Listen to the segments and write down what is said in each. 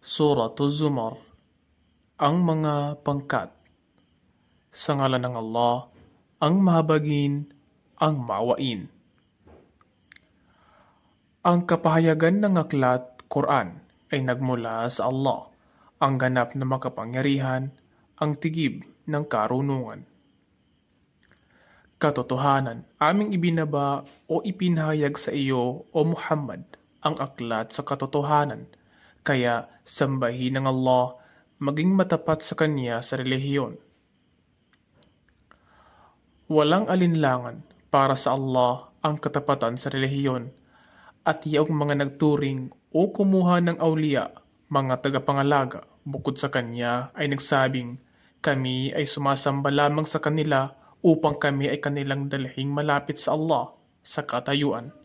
Suratul Zumar. Ang mga pangkat. Sa ngalan ng Allah, ang mahabagin, ang maawain. Ang kapahayagan ng aklat, Quran, ay nagmula sa Allah, ang ganap na makapangyarihan, ang tigib ng karunungan. Katotohanan, aming ibinaba o ipinahayag sa iyo, O Muhammad, ang aklat sa katotohanan, kaya sambahin ng Allah, maging matapat sa Kanya sa relihiyon. Walang alinlangan para sa Allah ang katapatan sa relihiyon, at iyong mga nagturing o kumuha ng awliya, mga tagapangalaga, bukod sa Kanya ay nagsabing, kami ay sumasamba lamang sa kanila upang kami ay kanilang dalhin malapit sa Allah sa katayuan.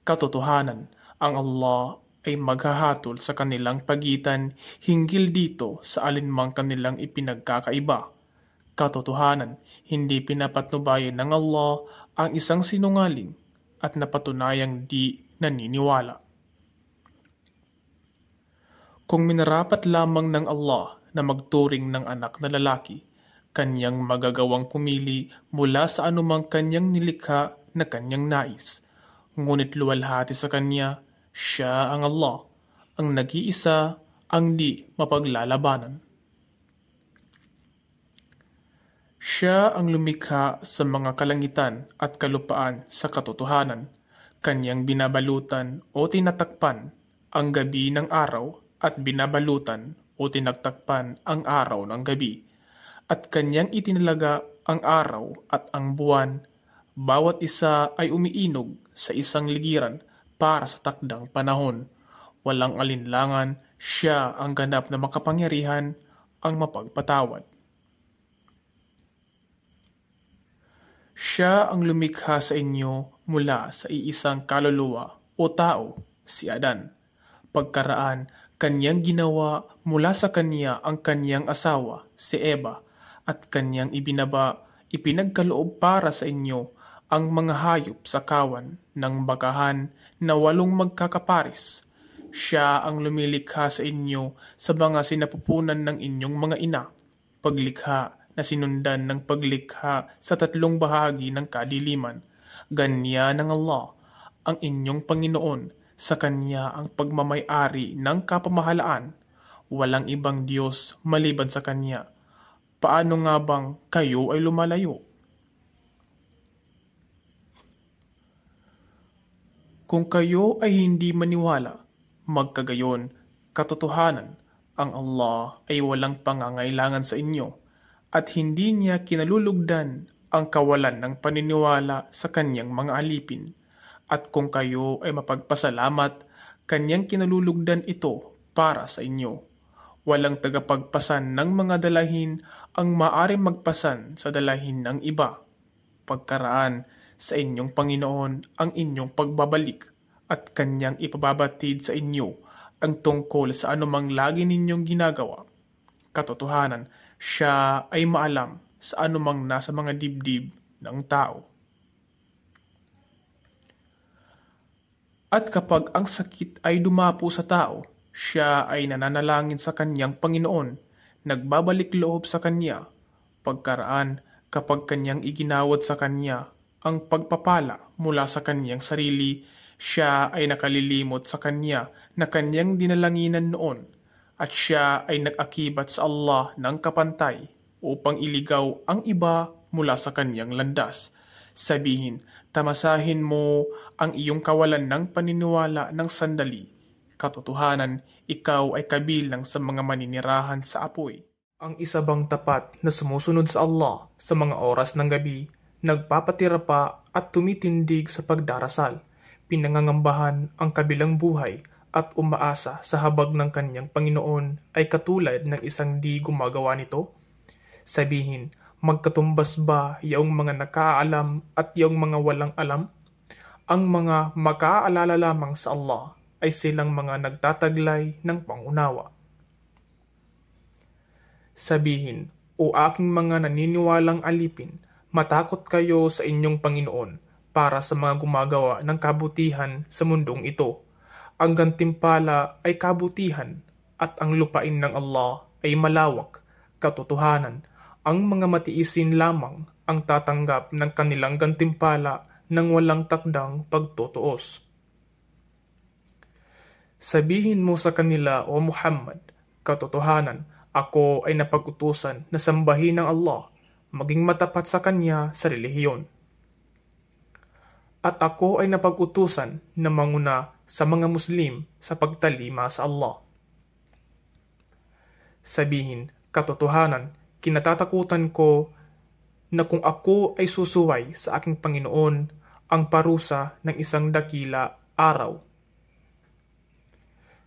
Katotohanan, ang Allah ay maghahatol sa kanilang pagitan hinggil dito sa alinmang kanilang ipinagkakaiba. Katotohanan, hindi pinapatnubayan ng Allah ang isang sinungaling at napatunayang di naniniwala. Kung minarapat lamang ng Allah na magturing ng anak na lalaki, kanyang magagawang pumili mula sa anumang kanyang nilikha na kanyang nais. Ngunit luwalhati sa kanya, siya ang Allah, ang nag-iisa, ang di mapaglalabanan. Siya ang lumikha sa mga kalangitan at kalupaan sa katotohanan. Kanyang binabalutan o tinatakpan ang gabi ng araw at binabalutan o tinagtakpan ang araw ng gabi. At kanyang itinalaga ang araw at ang buwan. Bawat isa ay umiinog sa isang ligiran para sa takdang panahon. Walang alinlangan, siya ang ganap na makapangyarihan, ang mapagpatawad. Siya ang lumikha sa inyo mula sa iisang kaluluwa o tao, si Adan. Pagkaraan, kanyang ginawa mula sa kanya ang kanyang asawa, si Eva, at kanyang ipinagkaloob para sa inyo ang mga hayop sa kawan ng bakahan na 8 magkakapares. Siya ang lumilikha sa inyo sa mga sinapupunan ng inyong mga ina, paglikha na sinundan ng paglikha sa 3 bahagi ng kadiliman. Ganyan ng Allah, ang inyong Panginoon, sa Kanya ang pagmamay-ari ng kapamahalaan. Walang ibang Diyos maliban sa Kanya. Paano nga bang kayo ay lumalayo? Kung kayo ay hindi maniwala, magkagayon, katotohanan, ang Allah ay walang pangangailangan sa inyo, at hindi niya kinalulugdan ang kawalan ng paniniwala sa kanyang mga alipin. At kung kayo ay mapagpasalamat, kanyang kinalulugdan ito para sa inyo. Walang tagapagpasan ng mga dalahin ang maaring magpasan sa dalahin ng iba. Pagkaraan, sa inyong Panginoon ang inyong pagbabalik, at kanyang ipababatid sa inyo ang tungkol sa anumang lagi ninyong ginagawa. Katotohanan, siya ay maalam sa anumang nasa mga dibdib ng tao. At kapag ang sakit ay dumapo sa tao, siya ay nananalangin sa kanyang Panginoon, nagbabalik loob sa kanya. Pagkaraan, kapag kanyang iginawad sa kanya ang pagpapala mula sa kanyang sarili, siya ay nakalilimot sa kanya na kanyang dinalanginan noon, at siya ay nag-akibat sa Allah ng kapantay upang iligaw ang iba mula sa kanyang landas. Sabihin, tamasahin mo ang iyong kawalan ng paniniwala ng sandali. Katotohanan, ikaw ay kabilang sa mga maninirahan sa apoy. Ang isa bang tapat na sumusunod sa Allah sa mga oras ng gabi, nagpapatira pa at tumitindig sa pagdarasal, pinangangambahan ang kabilang buhay at umaasa sa habag ng kanyang Panginoon ay katulad ng isang di gumagawa nito? Sabihin, magkatumbas ba yaong mga nakaalam at yaong mga walang alam? Ang mga makaalala lamang sa Allah ay silang mga nagtataglay ng pangunawa. Sabihin, o aking mga naniniwalang alipin, matakot kayo sa inyong Panginoon para sa mga gumagawa ng kabutihan sa mundong ito. Ang gantimpala ay kabutihan at ang lupain ng Allah ay malawak. Katotohanan, ang mga matiisin lamang ang tatanggap ng kanilang gantimpala ng walang takdang pagtutuos. Sabihin mo sa kanila, O Muhammad, katotohanan, ako ay napag-utusan na sambahin ng Allah, maging matapat sa Kanya sa relihiyon. At ako ay napag-utusan na manguna sa mga Muslim sa pagtalima sa Allah. Sabihin, katotohanan, kinatatakutan ko na kung ako ay susuway sa aking Panginoon, ang parusa ng isang dakila araw.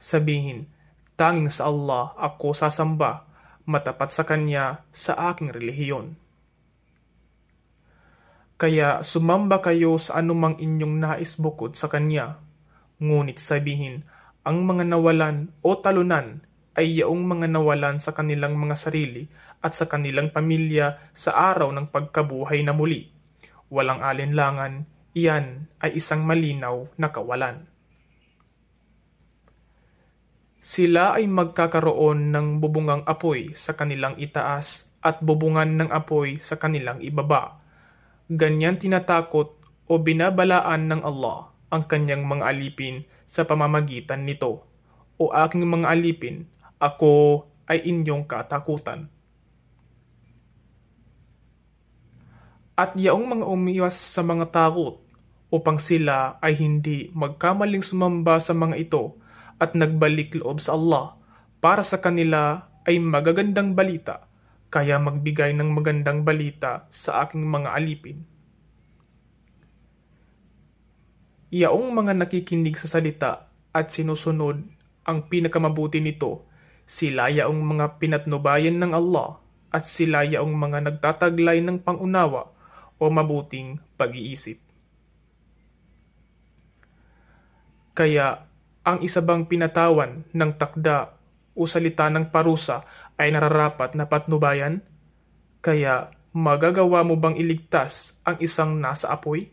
Sabihin, tanging sa Allah ako sasamba, matapat sa Kanya sa aking relihiyon. Kaya sumamba kayo sa anumang inyong nais bukod sa Kanya. Ngunit sabihin, ang mga nawalan o talunan ay yaong mga nawalan sa kanilang mga sarili at sa kanilang pamilya sa araw ng pagkabuhay na muli. Walang alinlangan, iyan ay isang malinaw na kawalan. Sila ay magkakaroon ng bubungang apoy sa kanilang itaas at bubungan ng apoy sa kanilang ibaba. Ganyan tinatakot o binabalaan ng Allah ang kanyang mga alipin sa pamamagitan nito. O aking mga alipin, ako ay inyong katakutan. At yaong mga umiwas sa mga takot upang sila ay hindi magkamaling sumamba sa mga ito at nagbalik loob sa Allah, para sa kanila ay magagandang balita, kaya magbigay ng magandang balita sa aking mga alipin. Yaong mga nakikinig sa salita at sinusunod ang pinakamabuti nito, sila yaong mga pinatnubayan ng Allah at sila yaong mga nagtataglay ng pangunawa o mabuting pag-iisip. Kaya ang isa bang pinatawan ng takda o salita ng parusa ay nararapat na patnubayan? Kaya magagawa mo bang iligtas ang isang nasa apoy?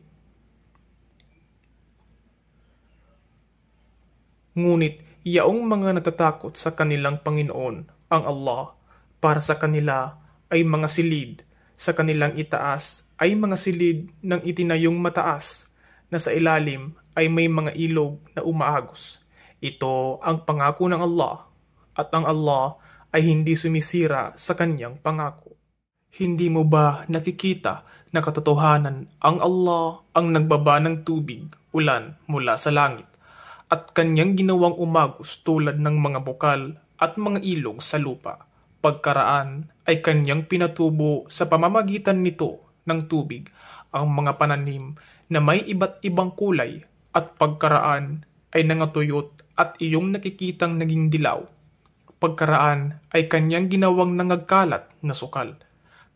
Ngunit yaong mga natatakot sa kanilang Panginoon, ang Allah, para sa kanila ay mga silid, sa kanilang itaas ay mga silid ng itinayong mataas, na sa ilalim ay may mga ilog na umaagos. Ito ang pangako ng Allah, at ang Allah ay hindi sumisira sa kanyang pangako. Hindi mo ba nakikita na katotohanan ang Allah ang nagbaba ng tubig, ulan mula sa langit, at kanyang ginawang umagos tulad ng mga bukal at mga ilog sa lupa. Pagkaraan ay kanyang pinatubo sa pamamagitan nito ng tubig ang mga pananim na may iba't ibang kulay, at pagkaraan ay nangatuyot at iyong nakikitang naging dilaw. Pagkaraan ay kanyang ginawang nangagkalat na sukal.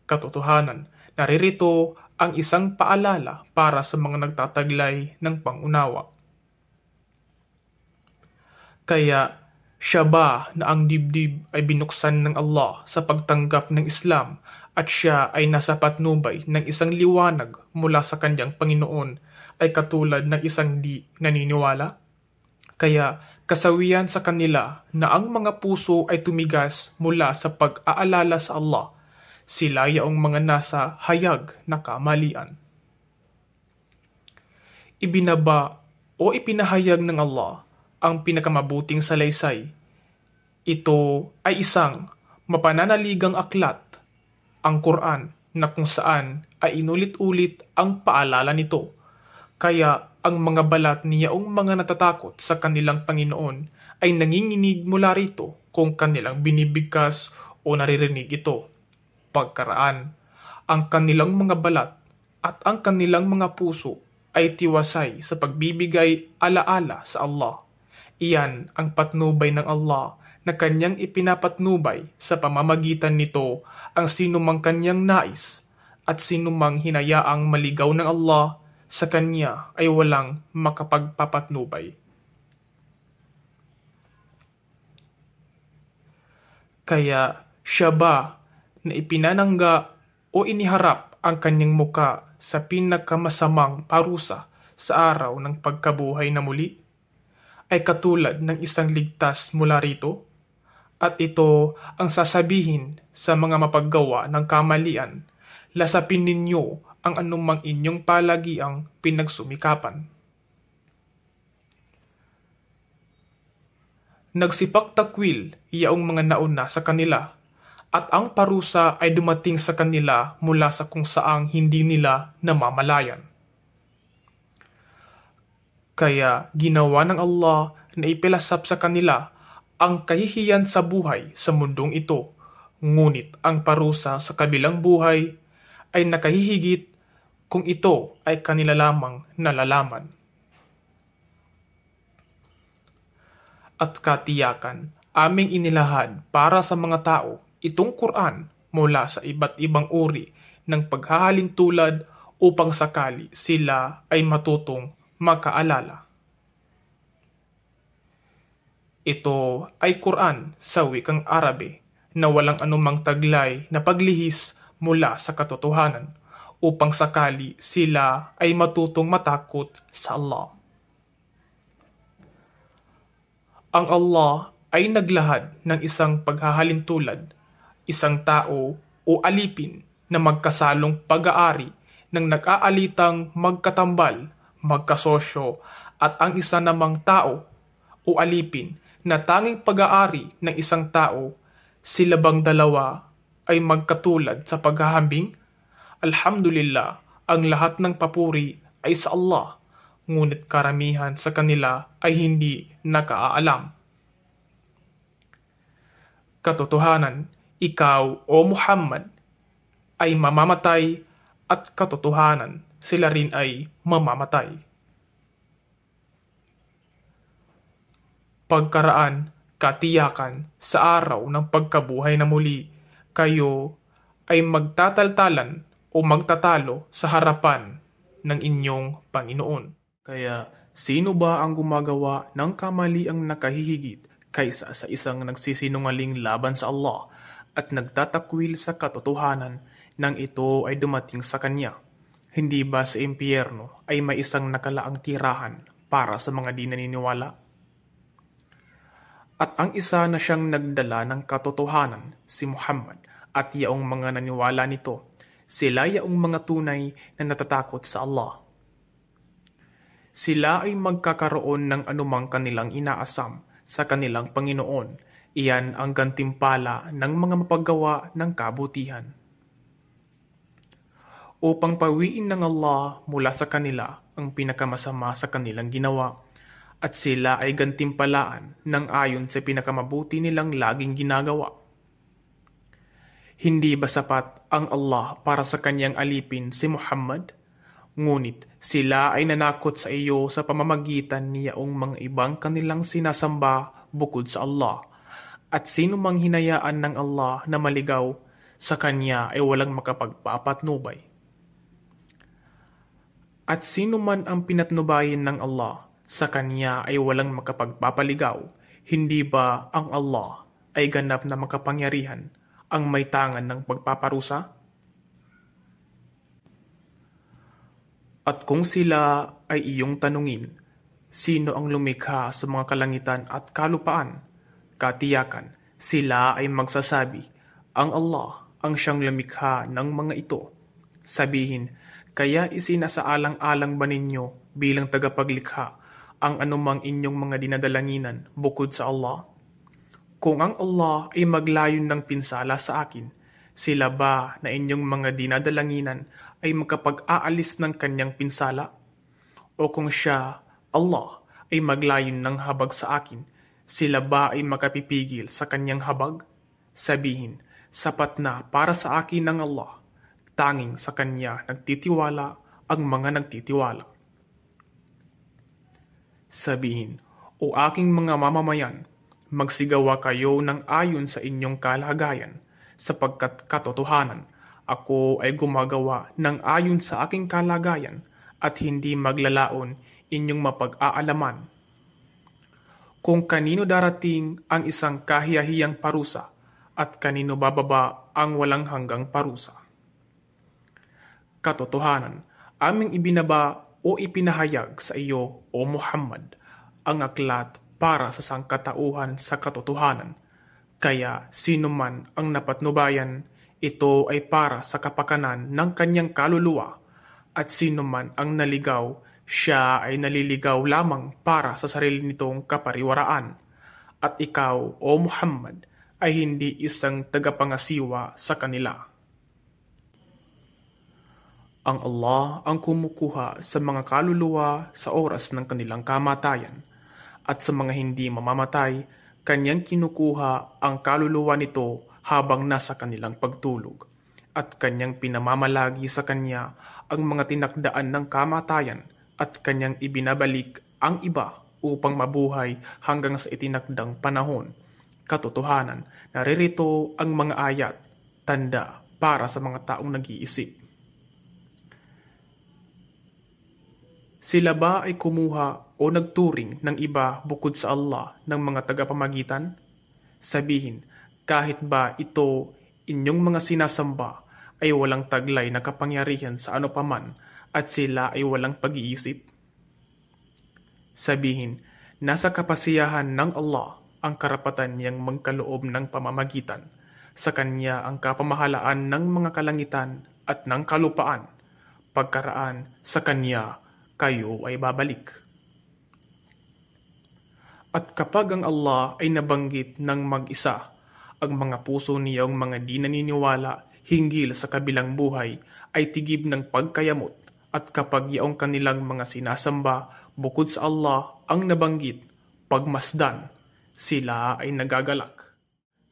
Katotohanan, naririto ang isang paalala para sa mga nagtataglay ng pangunawa. Kaya siya ba na ang dibdib ay binuksan ng Allah sa pagtanggap ng Islam at siya ay nasa patnubay ng isang liwanag mula sa kanyang Panginoon ay katulad ng isang di naniniwala? Kaya kasawian sa kanila na ang mga puso ay tumigas mula sa pag-aalala sa Allah, sila yaong mga nasa hayag na kamalian. Ibinaba o ipinahayag ng Allah ang pinakamabuting salaysay. Ito ay isang mapananaligang aklat, ang Quran, na kung saan ay inulit-ulit ang paalala nito. Kaya ang mga balat niyaong mga natatakot sa kanilang Panginoon ay nanginginig mula rito kung kanilang binibigkas o naririnig ito. Pagkaraan, ang kanilang mga balat at ang kanilang mga puso ay tiwasay sa pagbibigay alaala sa Allah. Iyan ang patnubay ng Allah na kanyang ipinapatnubay sa pamamagitan nito ang sinumang kanyang nais, at sinumang hinayaang maligaw ng Allah sa kanya ay walang makapagpapatnubay. Kaya siya ba na ipinanangga o iniharap ang kanyang muka sa pinakamasamang parusa sa araw ng pagkabuhay na muli? Ay katulad ng isang ligtas mula rito? At ito ang sasabihin sa mga mapaggawa ng kamalian, lasapin ninyo ang anumang inyong palagiang pinagsumikapan. Nagsipagtakwil iyaong mga nauna sa kanila, at ang parusa ay dumating sa kanila mula sa kung saang hindi nila namamalayan. Kaya ginawa ng Allah na ipilasap sa kanila ang kahihiyan sa buhay sa mundong ito, ngunit ang parusa sa kabilang buhay ay nakahihigit kung ito ay kanila lamang nalalaman. At katiyakan, aming inilahad para sa mga tao itong Quran mula sa iba't ibang uri ng paghahalintulad upang sakali sila ay matutong makaalala. Ito ay Quran sa wikang Arabe na walang anumang taglay na paglihis mula sa katotohanan upang sakali sila ay matutong matakot sa Allah. Ang Allah ay naglahad ng isang paghahalintulad, isang tao o alipin na magkasalong pag-aari ng nag-aalitang magkatambal, magkasosyo, at ang isa namang tao o alipin na tanging pag-aari ng isang tao, sila bang dalawa ay magkatulad sa paghahambing? Alhamdulillah, ang lahat ng papuri ay sa Allah, ngunit karamihan sa kanila ay hindi nakaalam. Katotohanan, ikaw o Muhammad ay mamamatay, at katotohanan, sila rin ay mamamatay. Pagkaraan, katiyakan sa araw ng pagkabuhay na muli, kayo ay magtataltalan o magtatalo sa harapan ng inyong Panginoon. Kaya, sino ba ang gumagawa ng kamaliang nakahihigit kaysa sa isang nagsisinungaling laban sa Allah at nagtatakwil sa katotohanan nang ito ay dumating sa kanya? Hindi ba sa impyerno ay may isang nakalaang tirahan para sa mga di naniniwala? At ang isa na siyang nagdala ng katotohanan, si Muhammad, at yaong mga naniwala nito, sila yaong mga tunay na natatakot sa Allah. Sila ay magkakaroon ng anumang kanilang inaasam sa kanilang Panginoon. Iyan ang gantimpala ng mga mapaggawa ng kabutihan. Upang pawiin ng Allah mula sa kanila ang pinakamasama sa kanilang ginawa, at sila ay gantimpalaan ng ayon sa pinakamabuti nilang laging ginagawa. Hindi ba sapat ang Allah para sa kanyang alipin si Muhammad? Ngunit sila ay nanakot sa iyo sa pamamagitan niyaong mga ibang kanilang sinasamba bukod sa Allah. At sino mang hinayaan ng Allah na maligaw, sa kanya ay walang makapagpapatnubay. At sino man ang pinatnubayin ng Allah, sa kanya ay walang makapagpapaligaw. Hindi ba ang Allah ay ganap na makapangyarihan, ang may tangan ng pagpaparusa? At kung sila ay iyong tanungin, sino ang lumikha sa mga kalangitan at kalupaan? Katiyakan, sila ay magsasabi, ang Allah ang siyang lumikha ng mga ito. Sabihin, kaya isinasaalang-alang ba ninyo bilang tagapaglikha ang anumang inyong mga dinadalanginan bukod sa Allah? Kung ang Allah ay maglayon ng pinsala sa akin, sila ba na inyong mga dinadalanginan ay makapag-aalis ng kanyang pinsala? O kung siya, Allah, ay maglayon ng habag sa akin, sila ba ay makapipigil sa kanyang habag? Sabihin, sapat na para sa akin ng Allah, tanging sa kanya nagtitiwala ang mga nagtitiwala. Sabihin, o aking mga mamamayan, magsigawa kayo ng ayon sa inyong kalagayan, sapagkat katotohanan, ako ay gumagawa ng ayon sa aking kalagayan at hindi maglalaon inyong mapag-aalaman. Kung kanino darating ang isang kahiyahiyang parusa at kanino bababa ang walang hanggang parusa. Katotohanan, aming ibinaba o ipinahayag sa iyo, O Muhammad, ang aklat para sa sangkatauhan sa katotohanan. Kaya sino man ang napatnubayan, ito ay para sa kapakanan ng kanyang kaluluwa, at sino man ang naligaw, siya ay naliligaw lamang para sa sarili nitong kapariwaraan. At ikaw, O Muhammad, ay hindi isang tagapangasiwa sa kanila. Ang Allah ang kumukuha sa mga kaluluwa sa oras ng kanilang kamatayan, at sa mga hindi mamamatay, kanyang kinukuha ang kaluluwa nito habang nasa kanilang pagtulog, at kanyang pinamamalagi sa kanya ang mga tinakdaan ng kamatayan, at kanyang ibinabalik ang iba upang mabuhay hanggang sa itinakdang panahon. Katotohanan, naririto ang mga ayat, tanda para sa mga taong nag-iisip. Sila ba ay kumuha o nagturing ng iba bukod sa Allah ng mga tagapamagitan? Sabihin, kahit ba ito inyong mga sinasamba ay walang taglay na kapangyarihan sa ano paman at sila ay walang pag-iisip? Sabihin, nasa kapasiyahan ng Allah ang karapatan niyang magkaloob ng pamamagitan. Sa Kanya ang kapamahalaan ng mga kalangitan at ng kalupaan. Pagkaraan sa Kanya kayo ay babalik. At kapag ang Allah ay nabanggit ng mag-isa, ang mga puso niyang mga di naniniwala hinggil sa kabilang buhay ay tigib ng pagkayamot, at kapag yaong kanilang mga sinasamba bukod sa Allah ang nabanggit, pagmasdan, sila ay nagagalak.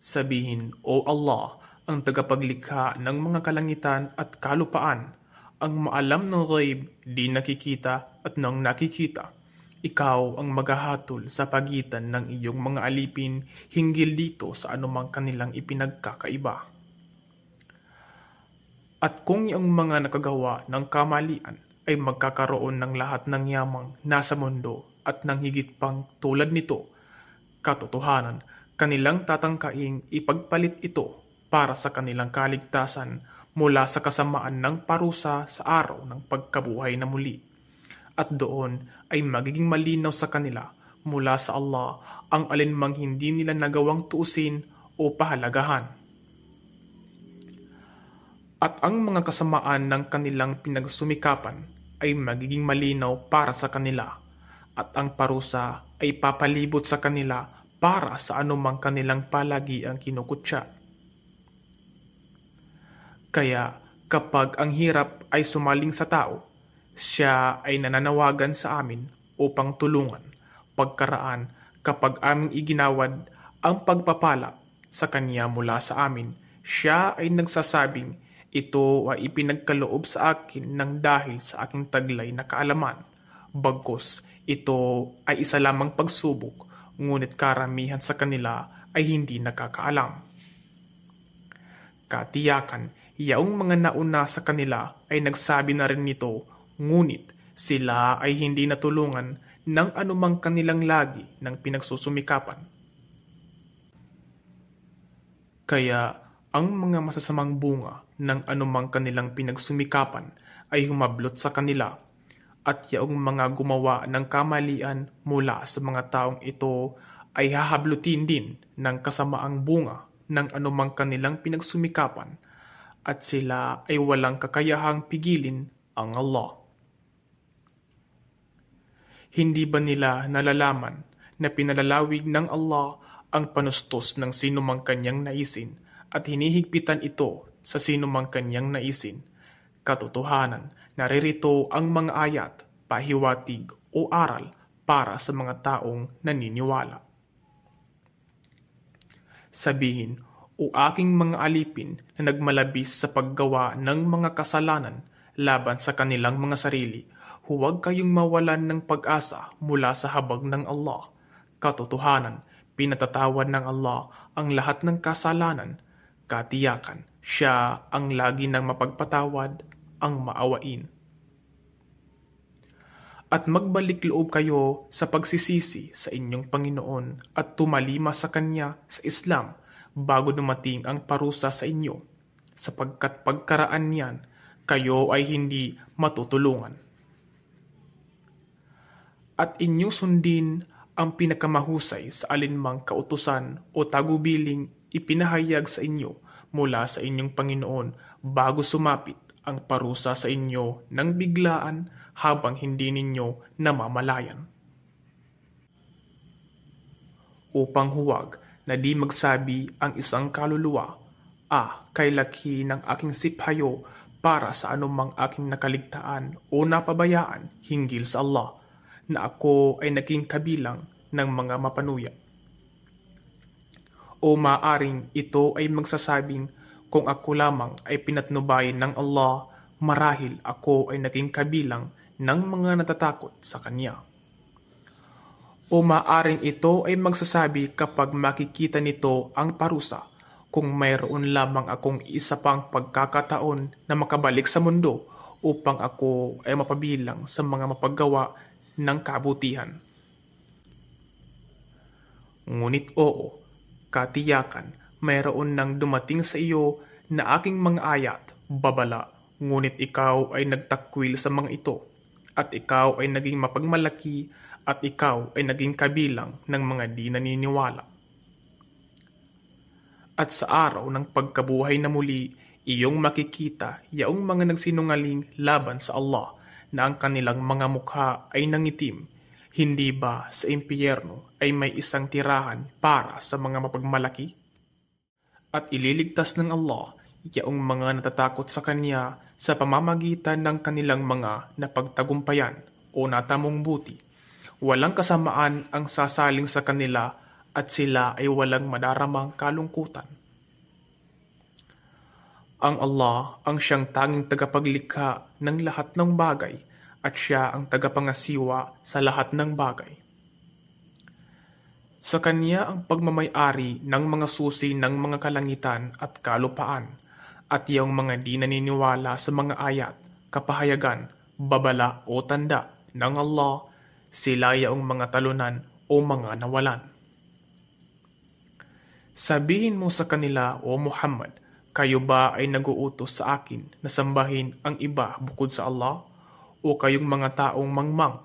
Sabihin, O Allah, ang tagapaglikha ng mga kalangitan at kalupaan, ang maalam ng ghaib, di nakikita at nang nakikita. Ikaw ang maghahatol sa pagitan ng iyong mga alipin hinggil dito sa anumang kanilang ipinagkakaiba. At kung yung mga nakagawa ng kamalian ay magkakaroon ng lahat ng yamang nasa mundo at ng higit pang tulad nito, katotohanan, kanilang tatangkaing ipagpalit ito para sa kanilang kaligtasan mula sa kasamaan ng parusa sa araw ng pagkabuhay na muli. At doon ay magiging malinaw sa kanila mula sa Allah ang alinmang hindi nila nagawang tuusin o pahalagahan. At ang mga kasamaan ng kanilang pinagsumikapan ay magiging malinaw para sa kanila, at ang parusa ay papalibot sa kanila para sa anumang kanilang palagi ang kinukutya. Kaya kapag ang hirap ay sumaling sa tao, siya ay nananawagan sa amin upang tulungan. Pagkaraan, kapag aming iginawad ang pagpapala sa kanya mula sa amin, siya ay nagsasabing, ito ay ipinagkaloob sa akin ng dahil sa aking taglay na kaalaman. Bagkus, ito ay isa lamang pagsubok, ngunit karamihan sa kanila ay hindi nakakaalam. Katiyakan, yaong mga nauna sa kanila ay nagsabi na rin nito, ngunit sila ay hindi natulungan ng anumang kanilang lagi ng pinagsusumikapan. Kaya ang mga masasamang bunga ng anumang kanilang pinagsumikapan ay humablot sa kanila, at yaong mga gumawa ng kamalian mula sa mga taong ito ay hahablutin din ng kasamaang bunga ng anumang kanilang pinagsumikapan, at sila ay walang kakayahang pigilin ang Allah. Hindi ba nila nalalaman na pinalalawig ng Allah ang panustos ng sinumang kanyang naisin at hinihigpitan ito sa sinumang kanyang naisin? Katotohanan, naririto ang mga ayat, pahiwatig o aral para sa mga taong naniniwala. Sabihin, O aking mga alipin na nagmalabis sa paggawa ng mga kasalanan laban sa kanilang mga sarili, huwag kayong mawalan ng pag-asa mula sa habag ng Allah. Katotohanan, pinatatawad ng Allah ang lahat ng kasalanan. Katiyakan, siya ang lagi ng mapagpatawad, ang maawain. At magbalik loob kayo sa pagsisisi sa inyong Panginoon at tumalima sa Kanya sa Islam bago dumating ang parusa sa inyo, sapagkat pagkaraan niyan, kayo ay hindi matutulungan. At inyo sundin ang pinakamahusay sa alinmang kautusan o tagubiling ipinahayag sa inyo mula sa inyong Panginoon bago sumapit ang parusa sa inyo ng biglaan habang hindi ninyo namamalayan. Upang huwag na di magsabi ang isang kaluluwa, kay laki ng aking siphayo para sa anumang aking nakaligtaan o napabayaan hinggil sa Allah, na ako ay naging kabilang ng mga mapanuya. O maaring ito ay magsasabing, kung ako lamang ay pinatnubayan ng Allah, marahil ako ay naging kabilang ng mga natatakot sa Kanya. O maaring ito ay magsasabi kapag makikita nito ang parusa, kung mayroon lamang akong isa pang pagkakataon na makabalik sa mundo upang ako ay mapabilang sa mga mapaggawa ng kabutihan. Ngunit oo, katiyakan, mayroon nang dumating sa iyo na aking mga ayat, babala, ngunit ikaw ay nagtakwil sa mga ito, at ikaw ay naging mapagmalaki, at ikaw ay naging kabilang ng mga di naniniwala. At sa araw ng pagkabuhay na muli, iyong makikita yaong mga nagsinungaling laban sa Allah na ang kanilang mga mukha ay nangitim. Hindi ba sa impyerno ay may isang tirahan para sa mga mapagmalaki? At ililigtas ng Allah yaong mga natatakot sa Kanya sa pamamagitan ng kanilang mga napagtagumpayan o natamong buti. Walang kasamaan ang sasaling sa kanila at sila ay walang madaramang kalungkutan. Ang Allah ang siyang tanging tagapaglikha ng lahat ng bagay at siya ang tagapangasiwa sa lahat ng bagay. Sa Kanya ang pagmamay-ari ng mga susi ng mga kalangitan at kalupaan, at iyong mga di naniniwala sa mga ayat, kapahayagan, babala o tanda ng Allah, sila yaong mga talunan o mga nawalan. Sabihin mo sa kanila, O Muhammad, kayo ba ay naguutos sa akin na sambahin ang iba bukod sa Allah? O kayong mga taong mangmang?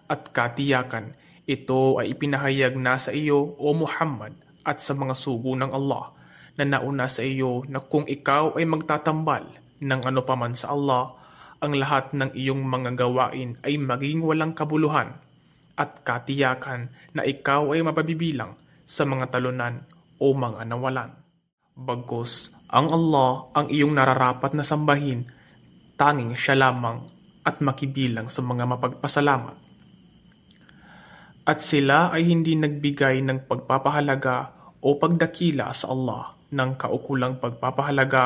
At katiyakan, ito ay ipinahayag na sa iyo, O Muhammad, at sa mga sugo ng Allah, na nauna sa iyo na kung ikaw ay magtatambal ng ano paman sa Allah, ang lahat ng iyong mga gawain ay maging walang kabuluhan, at katiyakan na ikaw ay mapabibilang sa mga talunan o mga nawalan. Bagkus, ang Allah ang iyong nararapat na sambahin, tanging siya lamang at makibilang sa mga mapagpasalamat. At sila ay hindi nagbigay ng pagpapahalaga o pagdakila sa Allah ng kaukulang pagpapahalaga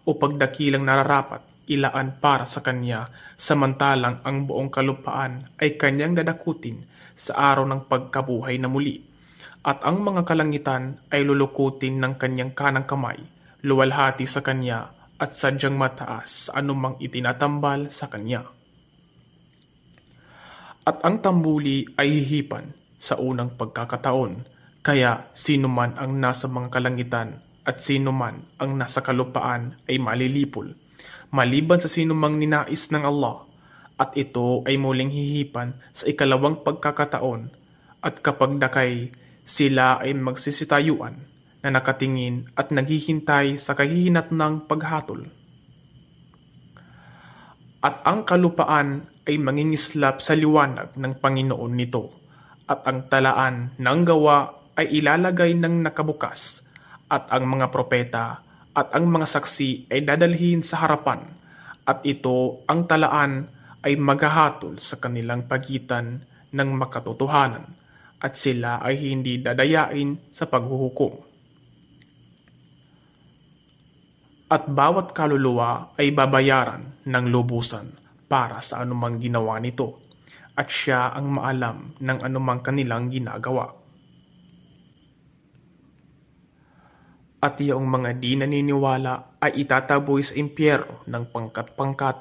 o pagdakilang nararapat ilaan para sa Kanya, samantalang ang buong kalupaan ay Kanyang dadakutin sa araw ng pagkabuhay na muli, at ang mga kalangitan ay lulukutin ng Kanyang kanang kamay, luwalhati sa Kanya at sadyang mataas sa anumang itinatambal sa Kanya. At ang tambuli ay hihipan sa unang pagkakataon, kaya sino man ang nasa mga kalangitan at sino man ang nasa kalupaan ay malilipol, maliban sa sino mang ninais ng Allah, at ito ay muling hihipan sa ikalawang pagkakataon, at kapag dakay, sila ay magsisitayuan na nakatingin at naghihintay sa kahihinat ng paghatol. At ang kalupaan ay mangingislap sa liwanag ng Panginoon nito, at ang talaan ng gawa ay ilalagay ng nakabukas, at ang mga propeta at ang mga saksi ay dadalhin sa harapan, at ito ang talaan ay maghahatol sa kanilang pagitan ng makatotohanan, at sila ay hindi dadayain sa paghuhukom. At bawat kaluluwa ay babayaran ng lubusan para sa anumang ginawa nito, at siya ang maalam ng anumang kanilang ginagawa. At iyong mga di naniniwala ay itataboy sa impyerno ng pangkat-pangkat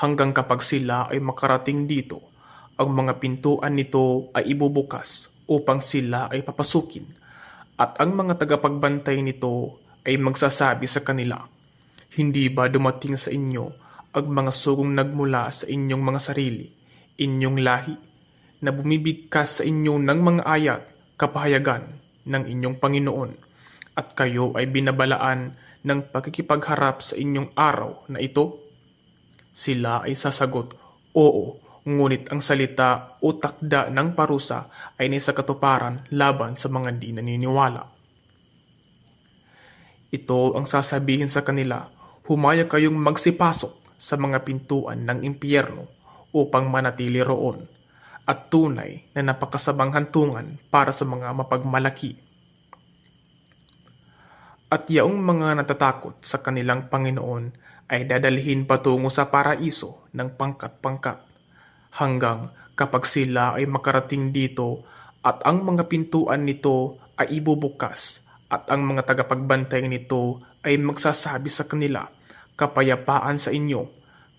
hanggang kapag sila ay makarating dito. Ang mga pintuan nito ay ibubukas upang sila ay papasukin, at ang mga tagapagbantay nito ay magsasabi sa kanila, hindi ba dumating sa inyo ang mga sugong nagmula sa inyong mga sarili, inyong lahi, na bumibigkas sa inyo ng mga ayat, kapahayagan, ng inyong Panginoon at kayo ay binabalaan ng pagkikipagharap sa inyong araw na ito? Sila ay sasagot, oo, ngunit ang salita o takda ng parusa ay nasa katuparan laban sa mga di naniniwala. Ito ang sasabihin sa kanila, humaya kayong magsipasok sa mga pintuan ng impyerno upang manatili roon, at tunay na napakasabang hantungan para sa mga mapagmalaki. At yaong mga natatakot sa kanilang Panginoon ay dadalhin patungo sa paraiso ng pangkat-pangkat, hanggang kapag sila ay makarating dito at ang mga pintuan nito ay ibubukas at ang mga tagapagbantay nito ay magsasabi sa kanila, kapayapaan sa inyo,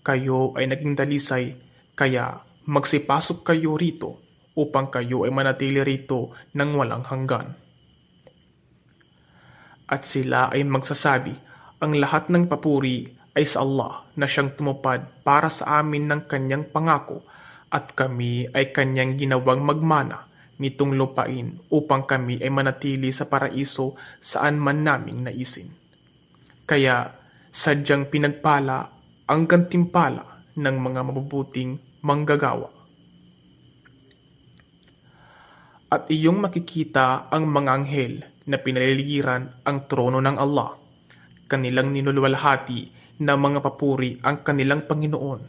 kayo ay naging dalisay, kaya magsipasok kayo rito upang kayo ay manatili rito ng walang hanggan. At sila ay magsasabi, ang lahat ng papuri ay sa Allah na siyang tumupad para sa amin ng kanyang pangako at kami ay kanyang ginawang magmana nitong lupain upang kami ay manatili sa paraiso saan man naming naisin. Kaya sadyang pinagpala ang gantimpala ng mga mabubuting manggagawa. At iyong makikita ang mga anghel na pinaliligiran ang trono ng Allah. Kanilang ninulwalhati na mga papuri ang kanilang Panginoon,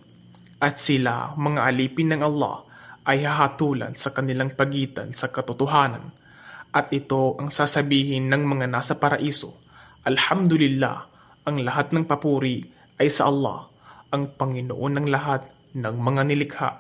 at sila, mga alipin ng Allah, ay hahatulan sa kanilang pagitan sa katotohanan. At ito ang sasabihin ng mga nasa paraiso, Alhamdulillah, ang lahat ng papuri ay sa Allah, ang Panginoon ng lahat ng mga nilikha.